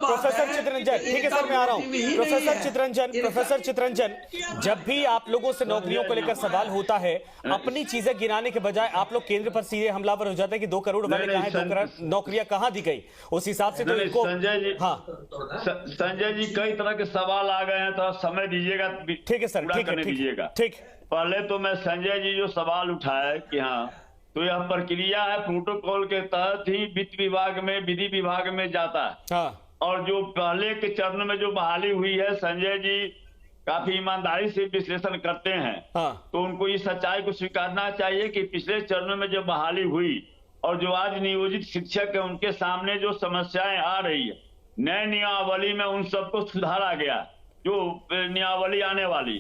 Professor Chitranjan, ठीक है sir, मैं आ रहा हूँ। प्रोफेसर चितरंजन, जब भी आप लोगों से नौकरियों को लेकर सवाल होता है, अपनी चीजें गिनाने के बजाय आप लोग केंद्र पर सीधे हमलावर हो जाते हैं कि 2 करोड़ वाले कहाँ हैं, 2 करोड़ नौकरियां कहाँ दी गई। उस हिसाब से तो इनको संजय जी कई तरह के सवाल आ गए हैं, तो समय दीजिएगा। ठीक है सर, ठीक है, ठीक। पहले तो मैं संजय जी जो सवाल उठाए कि हाँ, तो यह प्रक्रिया है, प्रोटोकॉल के तहत ही वित्त विभाग में, विधि विभाग में जाता है। हाँ। और जो पहले के चरण में जो बहाली हुई है, संजय जी काफी ईमानदारी से विश्लेषण करते हैं। हाँ। तो उनको इस सच्चाई को स्वीकारना चाहिए कि पिछले चरण में जो बहाली हुई और जो आज नियोजित शिक्षक है, उनके सामने जो समस्याएं आ रही है, नए नियमावली में उन सबको सुधारा गया, जो नियमावली आने वाली,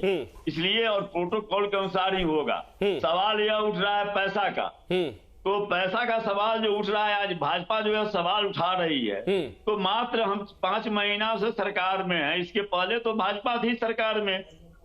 इसलिए और प्रोटोकॉल के अनुसार ही होगा। सवाल यह उठ रहा है पैसा का, तो पैसा का सवाल जो उठ रहा है, आज भाजपा जो है सवाल उठा रही है, तो मात्र हम 5 महीना से सरकार में है, इसके पहले तो भाजपा थी सरकार में,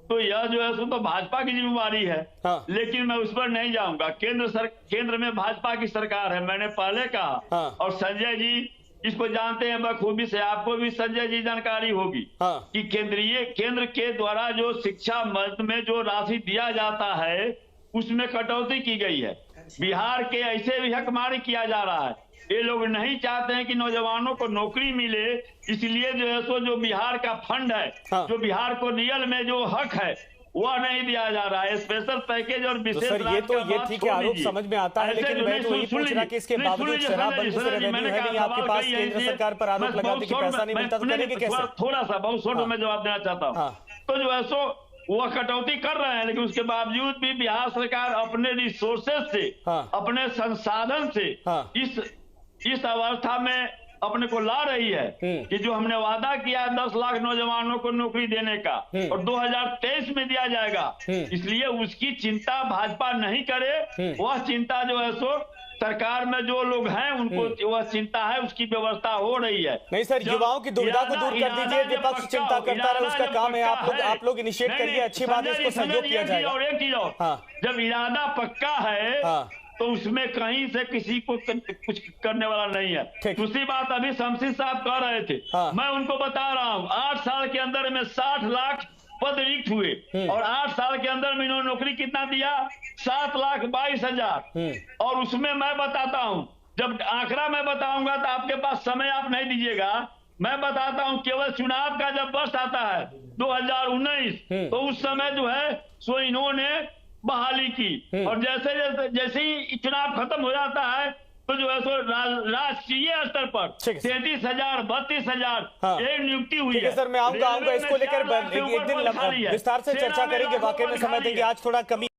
तो यह जो है तो भाजपा की जिम्मेवारी है। हाँ। लेकिन मैं उस पर नहीं जाऊंगा। केंद्र में भाजपा की सरकार है, मैंने पहले कहा। हाँ। और संजय जी इसको जानते हैं बखूबी से, आपको भी संजय जी जानकारी होगी। हाँ। कि केंद्र के द्वारा जो शिक्षा मद में जो राशि दिया जाता है, उसमें कटौती की गई है। बिहार के ऐसे भी हकमारी किया जा रहा है। ये लोग नहीं चाहते हैं कि नौजवानों को नौकरी मिले, इसलिए जो है सो जो बिहार का फंड है, हाँ। जो बिहार को रियल में जो हक है, वह नहीं दिया जा रहा है। स्पेशल पैकेज और विशेष तो सर, ये ठीक है, आरोप समझ में आता है, लेकिन मैं तो ये पूछ रहा कि इसके बावजूद शराबबंदी से रेवेन्यू है नहीं आपके पास, केंद्र सरकार पर आरोप लगाते कि पैसा नहीं मिलता, तो करेंगे कैसे? थोड़ा सा बहुत शॉर्ट में जवाब देना चाहता हूँ। तो जो है सो वह कटौती कर रहे हैं, लेकिन उसके बावजूद भी बिहार सरकार अपने रिसोर्सेज से, अपने संसाधन से इस अवस्था में अपने को ला रही है कि जो हमने वादा किया 10 लाख नौजवानों को नौकरी देने का, और 2023 में दिया जाएगा, इसलिए उसकी चिंता भाजपा नहीं करे। वह चिंता जो है सो सरकार में जो लोग हैं उनको वह चिंता है, उसकी व्यवस्था हो रही है। नहीं सर, युवाओं की दुविधा को दूर कर दीजिए, विपक्ष चिंता करता रहे, उसका काम है। आप लोग इनिशिएट करिए, अच्छी बात है, इसको सहयोग किया जाएगा। और एक चीज और, जब इरादा पक्का है तो उसमें कहीं से किसी को कुछ करने वाला नहीं है। दूसरी बात, अभी शमशी साहब कह रहे थे, मैं उनको बता रहा हूँ, 8 साल के अंदर में 60 लाख पद रिक्त हुए, और 8 साल के अंदर में इन्होंने नौकरी कितना दिया? 7,22,000। और उसमें मैं बताता हूँ, जब आंकड़ा मैं बताऊंगा तो आपके पास समय आप नहीं दीजिएगा, मैं बताता हूँ, केवल चुनाव का जब वर्ष आता है 2019, तो उस समय जो है सो इन्होंने बहाली की, और जैसे ही चुनाव खत्म हो जाता है तो जो है सो राष्ट्रीय स्तर पर 33,000 32,000 एक नियुक्ति हुई है। सर, मैं आऊंगा इसको लेकर एक दिन विस्तार से चर्चा करेंगे, वाकई में समय देंगे, आज थोड़ा कमी